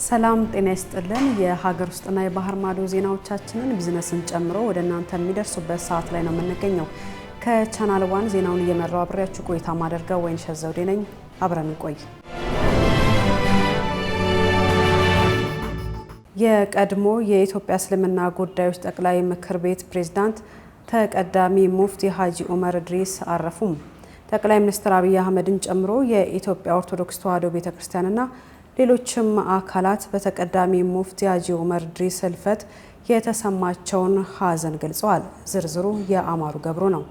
ሰላም ጤና ይስጥልን የሀገር ውስጥና የባህር ማዶ ዜናዎቻችንን ቢዝነስን ጨምሮ ወደ እናንተ የሚደርሱበት ሰዓት ላይ ነው የምንገኘው። ከቻናል 1 ዜናውን እየመራው አብሬያችሁ ቆይታ ማደርገው ወይንሸት ዘውዴ ነኝ። አብረን እንቆይ። የቀድሞ የኢትዮጵያ እስልምና ጉዳዮች ጠቅላይ ምክር ቤት ፕሬዝዳንት ተቀዳሚ ሙፍቲ ሀጂ ዑመር ኢድሪስ አረፉም። ጠቅላይ ሚኒስትር አብይ አህመድን ጨምሮ የኢትዮጵያ ኦርቶዶክስ ተዋሕዶ ቤተክርስቲያንና ሌሎችም አካላት በተቀዳሚ ሙፍቲ ሀጂ ዑመር ኢድሪስ ህልፈት የተሰማቸውን ሀዘን ገልጸዋል። ዝርዝሩ የአማሩ ገብሩ ነው።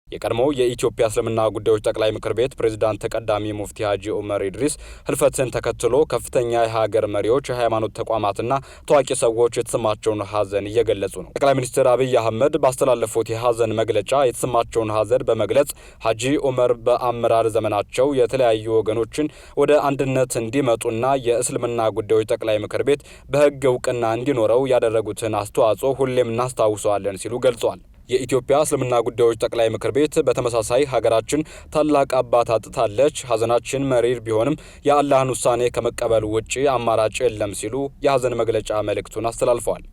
የቀድሞው የኢትዮጵያ እስልምና ጉዳዮች ጠቅላይ ምክር ቤት ፕሬዝዳንት ተቀዳሚ ሙፍቲ ሀጂ ዑመር ኢድሪስ ህልፈትን ተከትሎ ከፍተኛ የሀገር መሪዎች፣ የሃይማኖት ተቋማትና ታዋቂ ሰዎች የተሰማቸውን ሀዘን እየገለጹ ነው። ጠቅላይ ሚኒስትር አብይ አህመድ ባስተላለፉት የሀዘን መግለጫ የተሰማቸውን ሀዘን በመግለጽ ሀጂ ዑመር በአመራር ዘመናቸው የተለያዩ ወገኖችን ወደ አንድነት እንዲመጡና የእስልምና ጉዳዮች ጠቅላይ ምክር ቤት በህግ እውቅና እንዲኖረው ያደረጉትን አስተዋጽኦ ሁሌም እናስታውሰዋለን ሲሉ ገልጸዋል። የኢትዮጵያ እስልምና ጉዳዮች ጠቅላይ ምክር ቤት በተመሳሳይ ሀገራችን ታላቅ አባት አጥታለች፣ ሀዘናችን መሪር ቢሆንም የአላህን ውሳኔ ከመቀበል ውጪ አማራጭ የለም ሲሉ የሀዘን መግለጫ መልእክቱን አስተላልፈዋል።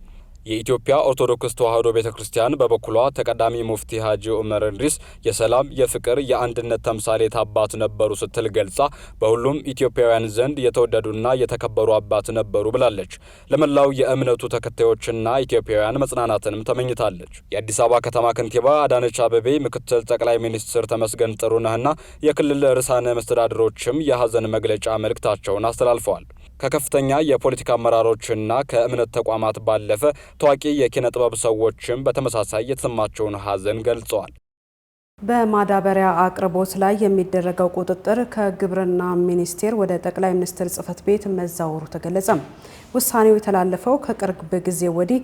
የኢትዮጵያ ኦርቶዶክስ ተዋሕዶ ቤተክርስቲያን በበኩሏ ተቀዳሚ ሙፍቲ ሀጂ ዑመር ኢድሪስ የሰላም፣ የፍቅር፣ የአንድነት ተምሳሌት አባት ነበሩ ስትል ገልጻ በሁሉም ኢትዮጵያውያን ዘንድ የተወደዱና የተከበሩ አባት ነበሩ ብላለች። ለመላው የእምነቱ ተከታዮችና ኢትዮጵያውያን መጽናናትንም ተመኝታለች። የአዲስ አበባ ከተማ ከንቲባ አዳነች አቤቤ፣ ምክትል ጠቅላይ ሚኒስትር ተመስገን ጥሩነህና የክልል ርዕሳነ መስተዳድሮችም የሀዘን መግለጫ መልእክታቸውን አስተላልፈዋል። ከከፍተኛ የፖለቲካ አመራሮችና ከእምነት ተቋማት ባለፈ ታዋቂ የኪነ ጥበብ ሰዎችም በተመሳሳይ የተሰማቸውን ሀዘን ገልጸዋል። በማዳበሪያ አቅርቦት ላይ የሚደረገው ቁጥጥር ከግብርና ሚኒስቴር ወደ ጠቅላይ ሚኒስትር ጽሕፈት ቤት መዛወሩ ተገለጸ። ውሳኔው የተላለፈው ከቅርብ ጊዜ ወዲህ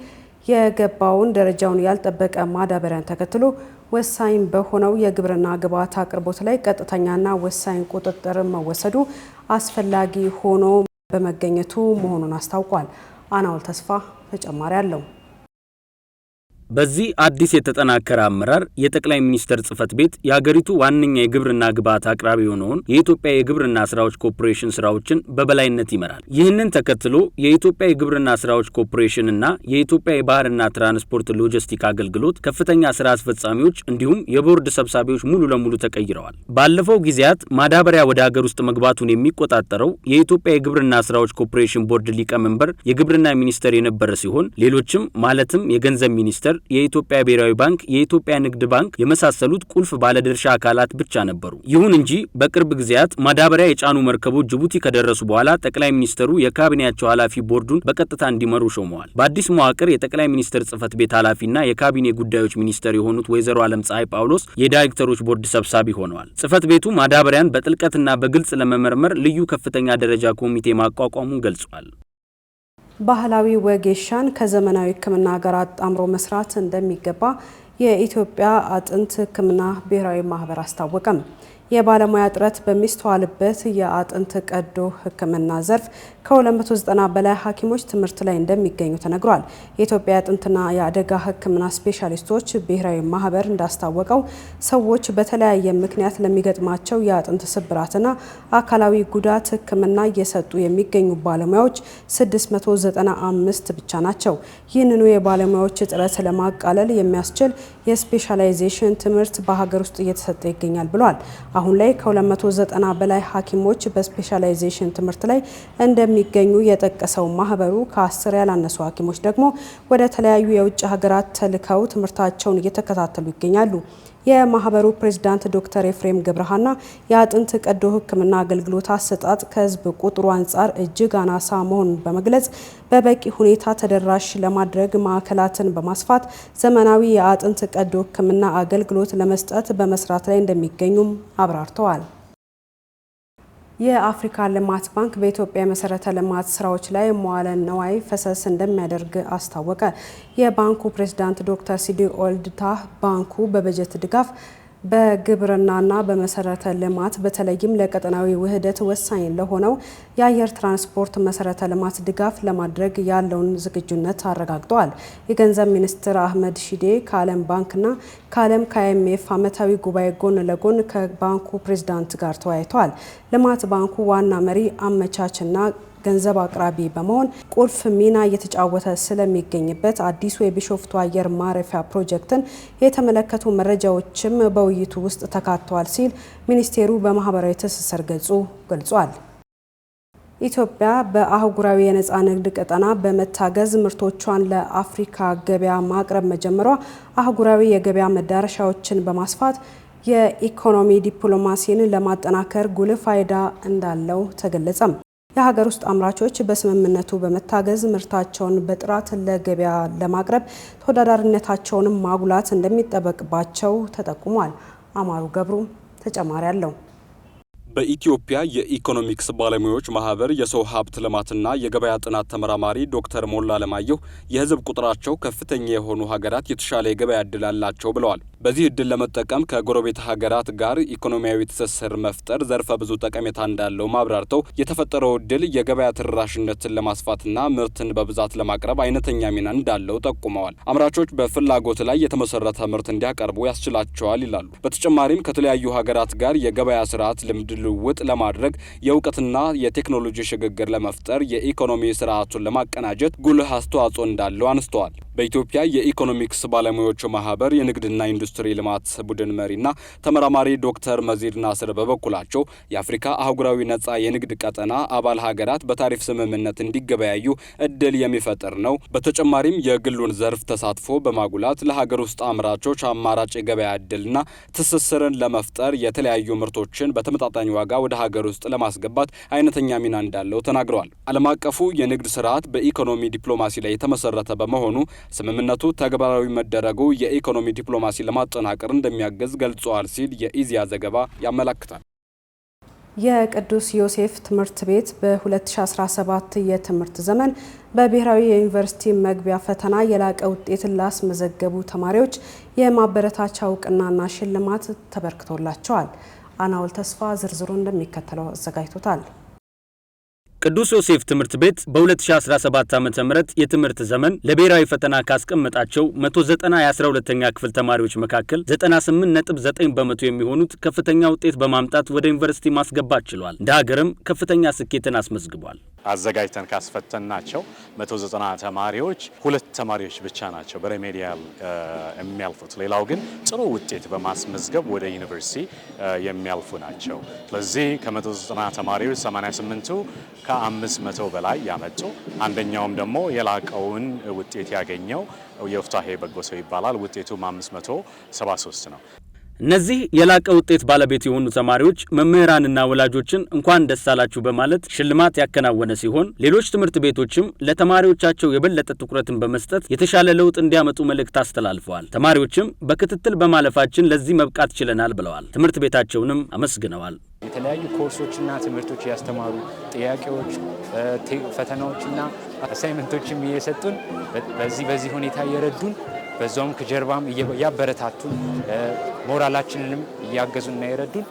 የገባውን ደረጃውን ያልጠበቀ ማዳበሪያን ተከትሎ ወሳኝ በሆነው የግብርና ግብዓት አቅርቦት ላይ ቀጥተኛና ወሳኝ ቁጥጥር መወሰዱ አስፈላጊ ሆኖ በመገኘቱ መሆኑን አስታውቋል። አናውል ተስፋ ተጨማሪ አለው። በዚህ አዲስ የተጠናከረ አመራር የጠቅላይ ሚኒስትር ጽሕፈት ቤት የሀገሪቱ ዋነኛ የግብርና ግብዓት አቅራቢ የሆነውን የኢትዮጵያ የግብርና ስራዎች ኮርፖሬሽን ስራዎችን በበላይነት ይመራል። ይህንን ተከትሎ የኢትዮጵያ የግብርና ስራዎች ኮርፖሬሽን እና የኢትዮጵያ የባህርና ትራንስፖርት ሎጂስቲክ አገልግሎት ከፍተኛ ስራ አስፈጻሚዎች እንዲሁም የቦርድ ሰብሳቢዎች ሙሉ ለሙሉ ተቀይረዋል። ባለፈው ጊዜያት ማዳበሪያ ወደ ሀገር ውስጥ መግባቱን የሚቆጣጠረው የኢትዮጵያ የግብርና ስራዎች ኮርፖሬሽን ቦርድ ሊቀመንበር የግብርና ሚኒስትር የነበረ ሲሆን ሌሎችም ማለትም የገንዘብ ሚኒስትር፣ የኢትዮጵያ ብሔራዊ ባንክ፣ የኢትዮጵያ ንግድ ባንክ የመሳሰሉት ቁልፍ ባለድርሻ አካላት ብቻ ነበሩ። ይሁን እንጂ በቅርብ ጊዜያት ማዳበሪያ የጫኑ መርከቦች ጅቡቲ ከደረሱ በኋላ ጠቅላይ ሚኒስትሩ የካቢኔያቸው ኃላፊ ቦርዱን በቀጥታ እንዲመሩ ሾመዋል። በአዲስ መዋቅር የጠቅላይ ሚኒስትር ጽሕፈት ቤት ኃላፊና የካቢኔ ጉዳዮች ሚኒስትር የሆኑት ወይዘሮ ዓለምፀሐይ ጳውሎስ የዳይሬክተሮች ቦርድ ሰብሳቢ ሆነዋል። ጽሕፈት ቤቱ ማዳበሪያን በጥልቀትና በግልጽ ለመመርመር ልዩ ከፍተኛ ደረጃ ኮሚቴ ማቋቋሙን ገልጿል። ባህላዊ ወጌሻን ከዘመናዊ ሕክምና ጋር አጣምሮ መስራት እንደሚገባ የኢትዮጵያ አጥንት ሕክምና ብሔራዊ ማህበር አስታወቀም። የባለሙያ እጥረት በሚስተዋልበት የአጥንት ቀዶ ሕክምና ዘርፍ ከ290 በላይ ሐኪሞች ትምህርት ላይ እንደሚገኙ ተነግሯል። የኢትዮጵያ አጥንትና የአደጋ ሕክምና ስፔሻሊስቶች ብሔራዊ ማህበር እንዳስታወቀው ሰዎች በተለያየ ምክንያት ለሚገጥማቸው የአጥንት ስብራትና አካላዊ ጉዳት ሕክምና እየሰጡ የሚገኙ ባለሙያዎች 695 ብቻ ናቸው። ይህንኑ የባለሙያዎች እጥረት ለማቃለል የሚያስችል የስፔሻላይዜሽን ትምህርት በሀገር ውስጥ እየተሰጠ ይገኛል ብሏል። አሁን ላይ ከ290 በላይ ሐኪሞች በስፔሻላይዜሽን ትምህርት ላይ እንደሚገኙ የጠቀሰው ማህበሩ ከ10 ያላነሱ ሐኪሞች ደግሞ ወደ ተለያዩ የውጭ ሀገራት ተልከው ትምህርታቸውን እየተከታተሉ ይገኛሉ። የማህበሩ ፕሬዝዳንት ዶክተር ኤፍሬም ገብረሃና የአጥንት ቀዶ ሕክምና አገልግሎት አሰጣጥ ከህዝብ ቁጥሩ አንጻር እጅግ አናሳ መሆኑን በመግለጽ በበቂ ሁኔታ ተደራሽ ለማድረግ ማዕከላትን በማስፋት ዘመናዊ የአጥንት ቀዶ ሕክምና አገልግሎት ለመስጠት በመስራት ላይ እንደሚገኙም አብራርተዋል። የአፍሪካ ልማት ባንክ በኢትዮጵያ የመሰረተ ልማት ስራዎች ላይ መዋለ ንዋይ ፈሰስ እንደሚያደርግ አስታወቀ። የባንኩ ፕሬዝዳንት ዶክተር ሲዲ ኦልድታህ ባንኩ በበጀት ድጋፍ በግብርናና በመሰረተ ልማት በተለይም ለቀጠናዊ ውህደት ወሳኝ ለሆነው የአየር ትራንስፖርት መሰረተ ልማት ድጋፍ ለማድረግ ያለውን ዝግጁነት አረጋግጠዋል። የገንዘብ ሚኒስትር አህመድ ሺዴ ከዓለም ባንክና ከዓለም ከአይኤምኤፍ ዓመታዊ ጉባኤ ጎን ለጎን ከባንኩ ፕሬዝዳንት ጋር ተወያይተዋል። ልማት ባንኩ ዋና መሪ አመቻችና ገንዘብ አቅራቢ በመሆን ቁልፍ ሚና እየተጫወተ ስለሚገኝበት አዲሱ የቢሾፍቱ አየር ማረፊያ ፕሮጀክትን የተመለከቱ መረጃዎችም በውይይቱ ውስጥ ተካተዋል ሲል ሚኒስቴሩ በማህበራዊ ትስስር ገጹ ገልጿል። ኢትዮጵያ በአህጉራዊ የነፃ ንግድ ቀጠና በመታገዝ ምርቶቿን ለአፍሪካ ገበያ ማቅረብ መጀመሯ አህጉራዊ የገበያ መዳረሻዎችን በማስፋት የኢኮኖሚ ዲፕሎማሲን ለማጠናከር ጉልህ ፋይዳ እንዳለው ተገለጸም። የሀገር ውስጥ አምራቾች በስምምነቱ በመታገዝ ምርታቸውን በጥራት ለገበያ ለማቅረብ ተወዳዳሪነታቸውን ማጉላት እንደሚጠበቅባቸው ተጠቁሟል። አማሩ ገብሩ ተጨማሪ አለው። በኢትዮጵያ የኢኮኖሚክስ ባለሙያዎች ማህበር የሰው ሀብት ልማትና የገበያ ጥናት ተመራማሪ ዶክተር ሞላ አለማየሁ የህዝብ ቁጥራቸው ከፍተኛ የሆኑ ሀገራት የተሻለ የገበያ እድል አላቸው ብለዋል። በዚህ እድል ለመጠቀም ከጎረቤት ሀገራት ጋር ኢኮኖሚያዊ ትስስር መፍጠር ዘርፈ ብዙ ጠቀሜታ እንዳለው ማብራርተው የተፈጠረው እድል የገበያ ተደራሽነትን ለማስፋትና ምርትን በብዛት ለማቅረብ አይነተኛ ሚና እንዳለው ጠቁመዋል። አምራቾች በፍላጎት ላይ የተመሰረተ ምርት እንዲያቀርቡ ያስችላቸዋል ይላሉ። በተጨማሪም ከተለያዩ ሀገራት ጋር የገበያ ስርዓት ልምድ ልውውጥ ለማድረግ የእውቀትና የቴክኖሎጂ ሽግግር ለመፍጠር የኢኮኖሚ ስርዓቱን ለማቀናጀት ጉልህ አስተዋጽኦ እንዳለው አንስተዋል። በኢትዮጵያ የኢኮኖሚክስ ባለሙያዎች ማህበር የንግድና ኢንዱስትሪ ልማት ቡድን መሪና ተመራማሪ ዶክተር መዚድ ናስር በበኩላቸው የአፍሪካ አህጉራዊ ነጻ የንግድ ቀጠና አባል ሀገራት በታሪፍ ስምምነት እንዲገበያዩ እድል የሚፈጥር ነው። በተጨማሪም የግሉን ዘርፍ ተሳትፎ በማጉላት ለሀገር ውስጥ አምራቾች አማራጭ የገበያ እድልና ትስስርን ለመፍጠር የተለያዩ ምርቶችን በተመጣጣኝ ዋጋ ወደ ሀገር ውስጥ ለማስገባት አይነተኛ ሚና እንዳለው ተናግረዋል። ዓለም አቀፉ የንግድ ስርዓት በኢኮኖሚ ዲፕሎማሲ ላይ የተመሰረተ በመሆኑ ስምምነቱ ተግባራዊ መደረጉ የኢኮኖሚ ዲፕሎማሲ ለማጠናከር እንደሚያግዝ ገልጸዋል ሲል የኢዜአ ዘገባ ያመለክታል። የቅዱስ ዮሴፍ ትምህርት ቤት በ2017 የትምህርት ዘመን በብሔራዊ የዩኒቨርሲቲ መግቢያ ፈተና የላቀ ውጤት ላስመዘገቡ ተማሪዎች የማበረታቻ እውቅናና ሽልማት ተበርክቶላቸዋል። አናውል ተስፋ ዝርዝሩ እንደሚከተለው አዘጋጅቶታል። ቅዱስ ዮሴፍ ትምህርት ቤት በ2017 ዓ.ም የትምህርት ዘመን ለብሔራዊ ፈተና ካስቀመጣቸው 190 የ12ኛ ክፍል ተማሪዎች መካከል 98.9 በመቶ የሚሆኑት ከፍተኛ ውጤት በማምጣት ወደ ዩኒቨርሲቲ ማስገባት ችሏል። እንደ ሀገርም ከፍተኛ ስኬትን አስመዝግቧል። አዘጋጅተን ካስፈተናቸው 190 ተማሪዎች 2 ተማሪዎች ብቻ ናቸው በሬሜዲያል የሚያልፉት። ሌላው ግን ጥሩ ውጤት በማስመዝገብ ወደ ዩኒቨርሲቲ የሚያልፉ ናቸው። ስለዚህ ከ190 ተማሪዎች 88ቱ ከ500 በላይ ያመጡ፣ አንደኛውም ደግሞ የላቀውን ውጤት ያገኘው የፍታሄ በጎሰው ይባላል። ውጤቱም 573 ነው። እነዚህ የላቀ ውጤት ባለቤት የሆኑ ተማሪዎች መምህራንና ወላጆችን እንኳን ደስ አላችሁ በማለት ሽልማት ያከናወነ ሲሆን ሌሎች ትምህርት ቤቶችም ለተማሪዎቻቸው የበለጠ ትኩረትን በመስጠት የተሻለ ለውጥ እንዲያመጡ መልእክት አስተላልፈዋል። ተማሪዎችም በክትትል በማለፋችን ለዚህ መብቃት ችለናል ብለዋል። ትምህርት ቤታቸውንም አመስግነዋል። የተለያዩ ኮርሶችና ትምህርቶች ያስተማሩ፣ ጥያቄዎች፣ ፈተናዎችና አሳይመንቶችም እየሰጡን በዚህ ሁኔታ እየረዱን በዛውም ከጀርባም እያበረታቱን ሞራላችንንም እያገዙና የረዱን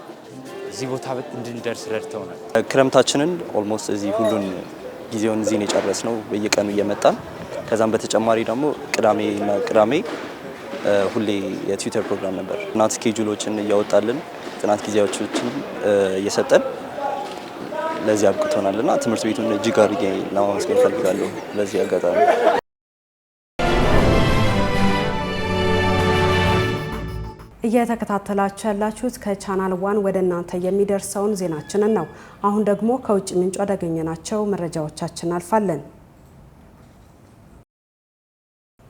እዚህ ቦታ እንድንደርስ ረድተውናል። ክረምታችንን ኦልሞስት እዚህ ሁሉን ጊዜውን እዚህ ነው የጨረስነው በየቀኑ እየመጣን። ከዛም በተጨማሪ ደግሞ ቅዳሜ ሁሌ የትዊተር ፕሮግራም ነበር። ጥናት ስኬጁሎችን እያወጣልን ጥናት ጊዜዎችን እየሰጠን ለዚህ አብቅቶናልና ትምህርት ቤቱን እጅግ አድርጌ ለማመስገን እፈልጋለሁ ለዚህ አጋጣሚ። እየተከታተላችሁ ያላችሁት ከቻናል 1 ወደ እናንተ የሚደርሰውን ዜናችንን ነው። አሁን ደግሞ ከውጭ ምንጭ ወዳገኘናቸው መረጃዎቻችን አልፋለን።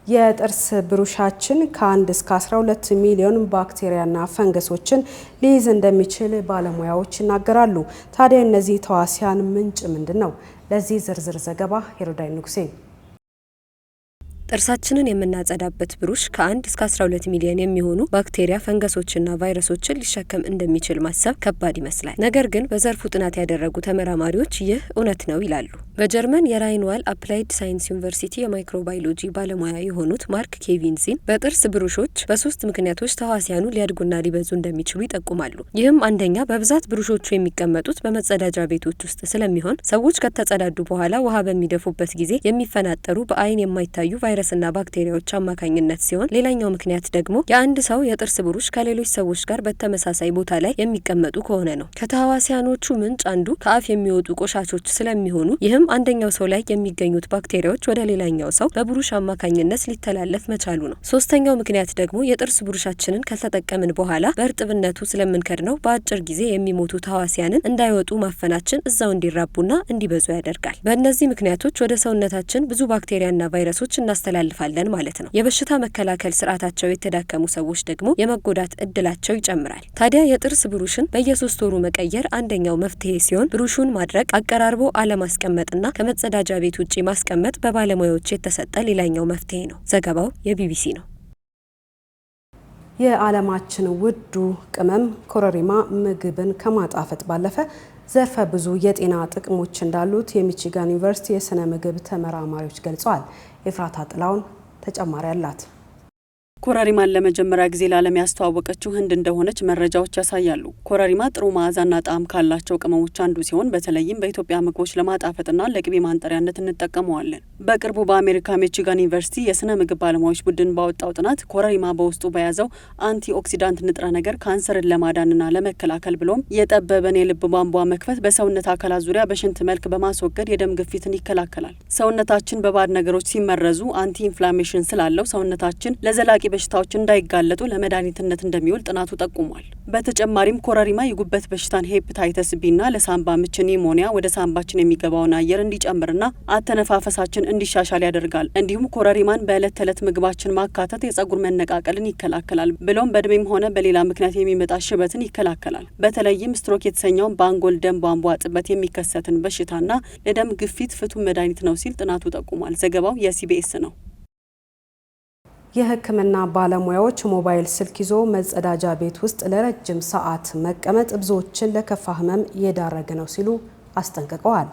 የጥርስ ብሩሻችን ከ1 እስከ 12 ሚሊዮን ባክቴሪያና ፈንገሶችን ሊይዝ እንደሚችል ባለሙያዎች ይናገራሉ። ታዲያ እነዚህ ተዋሲያን ምንጭ ምንድን ነው? ለዚህ ዝርዝር ዘገባ ሄሮዳይ ንጉሴ። ጥርሳችንን የምናጸዳበት ብሩሽ ከ1 እስከ 12 ሚሊዮን የሚሆኑ ባክቴሪያ፣ ፈንገሶችና ቫይረሶችን ሊሸከም እንደሚችል ማሰብ ከባድ ይመስላል። ነገር ግን በዘርፉ ጥናት ያደረጉ ተመራማሪዎች ይህ እውነት ነው ይላሉ። በጀርመን የራይንዋል አፕላይድ ሳይንስ ዩኒቨርሲቲ የማይክሮባዮሎጂ ባለሙያ የሆኑት ማርክ ኬቪንዚን በጥርስ ብሩሾች በ3 ምክንያቶች ተዋሲያኑ ሊያድጉና ሊበዙ እንደሚችሉ ይጠቁማሉ። ይህም አንደኛ፣ በብዛት ብሩሾቹ የሚቀመጡት በመጸዳጃ ቤቶች ውስጥ ስለሚሆን ሰዎች ከተጸዳዱ በኋላ ውሃ በሚደፉበት ጊዜ የሚፈናጠሩ በአይን የማይታዩ ቫይረስ በፈንገስና ባክቴሪያዎች አማካኝነት ሲሆን ሌላኛው ምክንያት ደግሞ የአንድ ሰው የጥርስ ብሩሽ ከሌሎች ሰዎች ጋር በተመሳሳይ ቦታ ላይ የሚቀመጡ ከሆነ ነው። ከተህዋሲያኖቹ ምንጭ አንዱ ከአፍ የሚወጡ ቆሻሾች ስለሚሆኑ ይህም አንደኛው ሰው ላይ የሚገኙት ባክቴሪያዎች ወደ ሌላኛው ሰው በብሩሽ አማካኝነት ሊተላለፍ መቻሉ ነው። ሶስተኛው ምክንያት ደግሞ የጥርስ ብሩሻችንን ከተጠቀምን በኋላ በእርጥብነቱ ስለምንከድነው በአጭር ጊዜ የሚሞቱ ተህዋሲያንን እንዳይወጡ ማፈናችን እዛው እንዲራቡና እንዲበዙ ያደርጋል። በእነዚህ ምክንያቶች ወደ ሰውነታችን ብዙ ባክቴሪያና ቫይረሶች እናስተላልፋለን ማለት ነው። የበሽታ መከላከል ስርዓታቸው የተዳከሙ ሰዎች ደግሞ የመጎዳት እድላቸው ይጨምራል። ታዲያ የጥርስ ብሩሽን በየ3 ወሩ መቀየር አንደኛው መፍትሄ ሲሆን ብሩሹን ማድረቅ፣ አቀራርቦ አለማስቀመጥና ከመጸዳጃ ቤት ውጪ ማስቀመጥ በባለሙያዎች የተሰጠ ሌላኛው መፍትሄ ነው። ዘገባው የቢቢሲ ነው። የዓለማችን ውዱ ቅመም ኮረሪማ ምግብን ከማጣፈጥ ባለፈ ዘርፈ ብዙ የጤና ጥቅሞች እንዳሉት የሚቺጋን ዩኒቨርሲቲ የስነ ምግብ ተመራማሪዎች ገልጸዋል። ኤፍራታ ጥላውን ተጨማሪ አላት። ኮረሪማን ለመጀመሪያ ጊዜ ለዓለም ያስተዋወቀችው ህንድ እንደሆነች መረጃዎች ያሳያሉ። ኮረሪማ ጥሩ መዓዛና ጣዕም ካላቸው ቅመሞች አንዱ ሲሆን በተለይም በኢትዮጵያ ምግቦች ለማጣፈጥና ለቅቤ ማንጠሪያነት እንጠቀመዋለን። በቅርቡ በአሜሪካ ሚቺጋን ዩኒቨርሲቲ የስነ ምግብ ባለሙያዎች ቡድን ባወጣው ጥናት ኮረሪማ በውስጡ በያዘው አንቲኦክሲዳንት ንጥረ ነገር ካንሰርን ለማዳንና ለመከላከል ብሎም የጠበበን የልብ ቧንቧ መክፈት በሰውነት አካላት ዙሪያ በሽንት መልክ በማስወገድ የደም ግፊትን ይከላከላል። ሰውነታችን በባዕድ ነገሮች ሲመረዙ አንቲ ኢንፍላሜሽን ስላለው ሰውነታችን ለዘላቂ በሽታዎች እንዳይጋለጡ ለመድኃኒትነት እንደሚውል ጥናቱ ጠቁሟል። በተጨማሪም ኮረሪማ የጉበት በሽታን ሄፓታይተስ ቢና ለሳምባ ምች ኒሞኒያ ወደ ሳምባችን የሚገባውን አየር እንዲጨምርና አተነፋፈሳችን እንዲሻሻል ያደርጋል። እንዲሁም ኮረሪማን በዕለት ተዕለት ምግባችን ማካተት የጸጉር መነቃቀልን ይከላከላል፣ ብሎም በእድሜም ሆነ በሌላ ምክንያት የሚመጣ ሽበትን ይከላከላል። በተለይም ስትሮክ የተሰኘውን በአንጎል ደም ቧንቧ እጥበት የሚከሰትን በሽታና ለደም ግፊት ፍቱን መድኃኒት ነው ሲል ጥናቱ ጠቁሟል። ዘገባው የሲቢኤስ ነው። የሕክምና ባለሙያዎች ሞባይል ስልክ ይዞ መጸዳጃ ቤት ውስጥ ለረጅም ሰዓት መቀመጥ ብዙዎችን ለከፋ ህመም እየዳረገ ነው ሲሉ አስጠንቅቀዋል።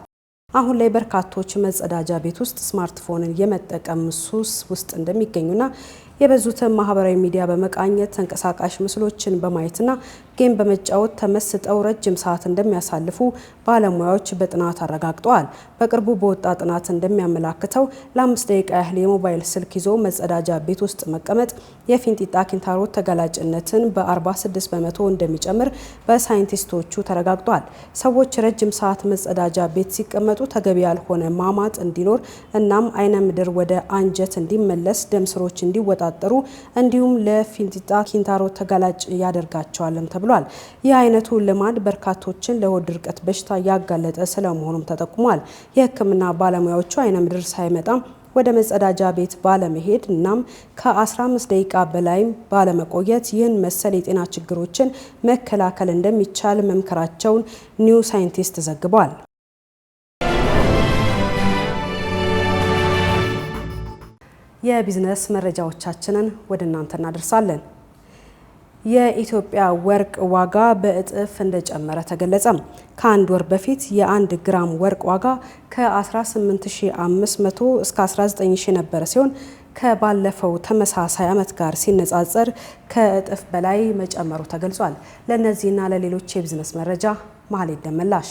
አሁን ላይ በርካቶች መጸዳጃ ቤት ውስጥ ስማርትፎንን የመጠቀም ሱስ ውስጥ እንደሚገኙና የበዙትን ማህበራዊ ሚዲያ በመቃኘት ተንቀሳቃሽ ምስሎችን በማየትና ጌም በመጫወት ተመስጠው ረጅም ሰዓት እንደሚያሳልፉ ባለሙያዎች በጥናት አረጋግጠዋል። በቅርቡ በወጣ ጥናት እንደሚያመላክተው ለ5 ደቂቃ ያህል የሞባይል ስልክ ይዞ መጸዳጃ ቤት ውስጥ መቀመጥ የፊንጢጣ ኪንታሮት ተጋላጭነትን በ46 በመቶ እንደሚጨምር በሳይንቲስቶቹ ተረጋግጧል። ሰዎች ረጅም ሰዓት መጸዳጃ ቤት ሲቀመጡ ተገቢ ያልሆነ ማማጥ እንዲኖር እናም አይነ ምድር ወደ አንጀት እንዲመለስ ደም ስሮች እንዲወጣጠሩ እንዲሁም ለፊንጢጣ ኪንታሮት ተጋላጭ ያደርጋቸዋልም ተብሏል። ይህ አይነቱ ልማድ በርካቶችን ለሆድ ድርቀት በሽታ ያጋለጠ ስለመሆኑም ተጠቁሟል። የሕክምና ባለሙያዎቹ አይነ ምድር ሳይመጣም ወደ መጸዳጃ ቤት ባለመሄድ እናም ከ15 ደቂቃ በላይ ባለመቆየት ይህን መሰል የጤና ችግሮችን መከላከል እንደሚቻል መምከራቸውን ኒው ሳይንቲስት ዘግቧል። የቢዝነስ መረጃዎቻችንን ወደ እናንተ እናደርሳለን። የኢትዮጵያ ወርቅ ዋጋ በእጥፍ እንደጨመረ ተገለጸ። ከአንድ ወር በፊት የ1 ግራም ወርቅ ዋጋ ከ18500 እስከ 19000 ነበረ ሲሆን ከባለፈው ተመሳሳይ ዓመት ጋር ሲነጻጸር ከእጥፍ በላይ መጨመሩ ተገልጿል። ለእነዚህና ለሌሎች የቢዝነስ መረጃ መሀሌት ደመላሽ።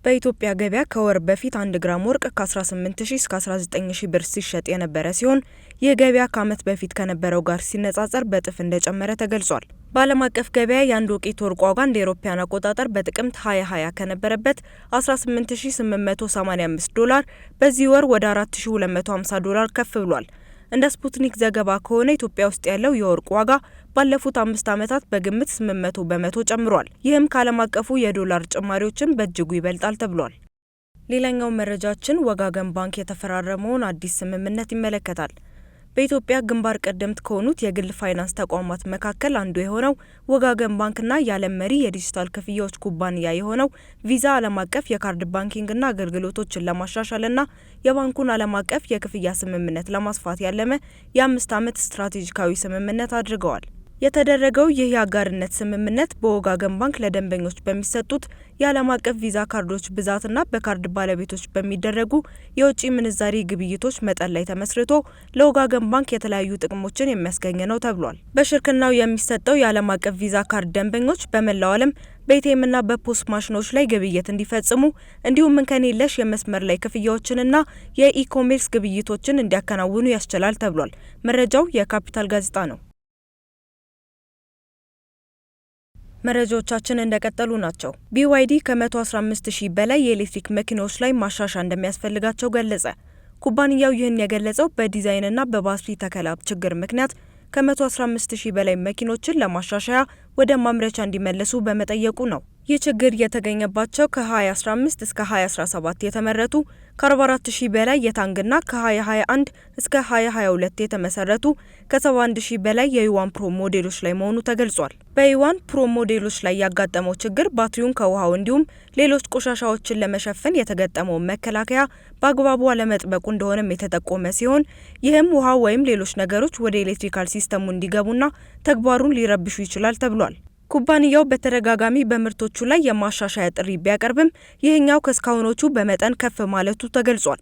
በኢትዮጵያ ገበያ ከወር በፊት 1 ግራም ወርቅ ከ18000 እስከ 19000 ብር ሲሸጥ የነበረ ሲሆን ይህ ገበያ ከዓመት በፊት ከነበረው ጋር ሲነጻጸር በእጥፍ እንደጨመረ ተገልጿል። በዓለም አቀፍ ገበያ የአንድ ወቄት ወርቅ ዋጋ እንደ አውሮፓውያን አቆጣጠር በጥቅምት 2020 ከነበረበት 18885 ዶላር በዚህ ወር ወደ 4250 ዶላር ከፍ ብሏል። እንደ ስፑትኒክ ዘገባ ከሆነ ኢትዮጵያ ውስጥ ያለው የወርቅ ዋጋ ባለፉት 5 ዓመታት በግምት 800 በመቶ ጨምሯል። ይህም ከዓለም አቀፉ የዶላር ጭማሪዎችን በእጅጉ ይበልጣል ተብሏል። ሌላኛው መረጃችን ወጋገን ባንክ የተፈራረመውን አዲስ ስምምነት ይመለከታል። በኢትዮጵያ ግንባር ቀደምት ከሆኑት የግል ፋይናንስ ተቋማት መካከል አንዱ የሆነው ወጋገን ባንክና የዓለም መሪ የዲጂታል ክፍያዎች ኩባንያ የሆነው ቪዛ ዓለም አቀፍ የካርድ ባንኪንግና አገልግሎቶችን ለማሻሻልና የባንኩን ዓለም አቀፍ የክፍያ ስምምነት ለማስፋት ያለመ የ5 ዓመት ስትራቴጂካዊ ስምምነት አድርገዋል። የተደረገው ይህ የአጋርነት ስምምነት በወጋገን ባንክ ለደንበኞች በሚሰጡት የዓለም አቀፍ ቪዛ ካርዶች ብዛትና በካርድ ባለቤቶች በሚደረጉ የውጭ ምንዛሪ ግብይቶች መጠን ላይ ተመስርቶ ለወጋገን ባንክ የተለያዩ ጥቅሞችን የሚያስገኝ ነው ተብሏል። በሽርክናው የሚሰጠው የዓለም አቀፍ ቪዛ ካርድ ደንበኞች በመላው ዓለም በኤቲኤምና በፖስት ማሽኖች ላይ ግብይት እንዲፈጽሙ እንዲሁም እንከን የለሽ የመስመር ላይ ክፍያዎችንና የኢኮሜርስ ግብይቶችን እንዲያከናውኑ ያስችላል ተብሏል። መረጃው የካፒታል ጋዜጣ ነው። መረጃዎቻችን እንደቀጠሉ ናቸው። BYD ከ115,000 በላይ የኤሌክትሪክ መኪናዎች ላይ ማሻሻያ እንደሚያስፈልጋቸው ገለጸ። ኩባንያው ይህን የገለጸው በዲዛይንና በባትሪ ተከላ ችግር ምክንያት ከ115,000 በላይ መኪኖችን ለማሻሻያ ወደ ማምረቻ እንዲመለሱ በመጠየቁ ነው። ይህ ችግር የተገኘባቸው ከ2015 እስከ 2017 የተመረቱ ከ44,000 በላይ የታንግና ከ2021 እስከ 2022 የተመሰረቱ ከ71,000 በላይ የዩዋን ፕሮ ሞዴሎች ላይ መሆኑ ተገልጿል። በዩዋን ፕሮ ሞዴሎች ላይ ያጋጠመው ችግር ባትሪውን ከውሃው እንዲሁም ሌሎች ቆሻሻዎችን ለመሸፈን የተገጠመው መከላከያ በአግባቡ አለመጥበቁ እንደሆነም የተጠቆመ ሲሆን ይህም ውሃ ወይም ሌሎች ነገሮች ወደ ኤሌክትሪካል ሲስተሙ እንዲገቡና ተግባሩን ሊረብሹ ይችላል ተብሏል። ኩባንያው በተደጋጋሚ በምርቶቹ ላይ የማሻሻያ ጥሪ ቢያቀርብም ይህኛው ከስካሁኖቹ በመጠን ከፍ ማለቱ ተገልጿል።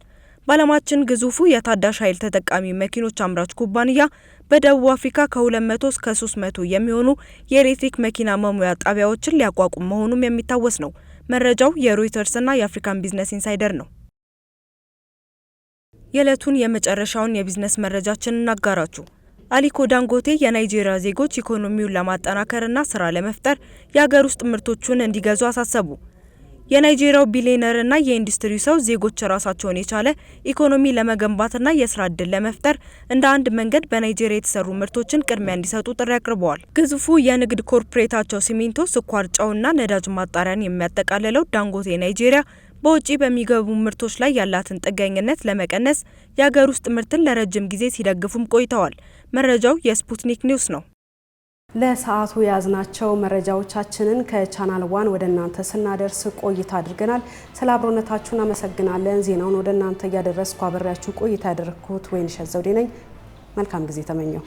በዓለማችን ግዙፉ የታዳሽ ኃይል ተጠቃሚ መኪኖች አምራች ኩባንያ በደቡብ አፍሪካ ከ200 እስከ 300 የሚሆኑ የኤሌክትሪክ መኪና መሙያ ጣቢያዎችን ሊያቋቁም መሆኑም የሚታወስ ነው። መረጃው የሮይተርስና የአፍሪካን ቢዝነስ ኢንሳይደር ነው። የዕለቱን የመጨረሻውን የቢዝነስ መረጃችን እናጋራችሁ። አሊኮ ዳንጎቴ የናይጄሪያ ዜጎች ኢኮኖሚውን ለማጠናከርና ስራ ለመፍጠር የሀገር ውስጥ ምርቶቹን እንዲገዙ አሳሰቡ። የናይጄሪያው ቢሊየነርና የኢንዱስትሪ ሰው ዜጎች ራሳቸውን የቻለ ኢኮኖሚ ለመገንባትና የስራ ዕድል ለመፍጠር እንደ አንድ መንገድ በናይጄሪያ የተሰሩ ምርቶችን ቅድሚያ እንዲሰጡ ጥሪ አቅርበዋል። ግዙፉ የንግድ ኮርፖሬታቸው ሲሚንቶ፣ ስኳር፣ ጨውና ነዳጅ ማጣሪያን የሚያጠቃልለው ዳንጎቴ ናይጄሪያ በውጪ በሚገቡ ምርቶች ላይ ያላትን ጥገኝነት ለመቀነስ የሀገር ውስጥ ምርትን ለረጅም ጊዜ ሲደግፉም ቆይተዋል። መረጃው የስፑትኒክ ኒውስ ነው። ለሰዓቱ የያዝናቸው መረጃዎቻችንን ከቻናል ዋን ወደ እናንተ ስናደርስ ቆይታ አድርገናል። ስለ አብሮነታችሁ እናመሰግናለን። ዜናውን ወደ እናንተ እያደረስኩ አብሬያችሁ ቆይታ ያደረኩት ወይንሸት ዘውዴ ነኝ። መልካም ጊዜ ተመኘው።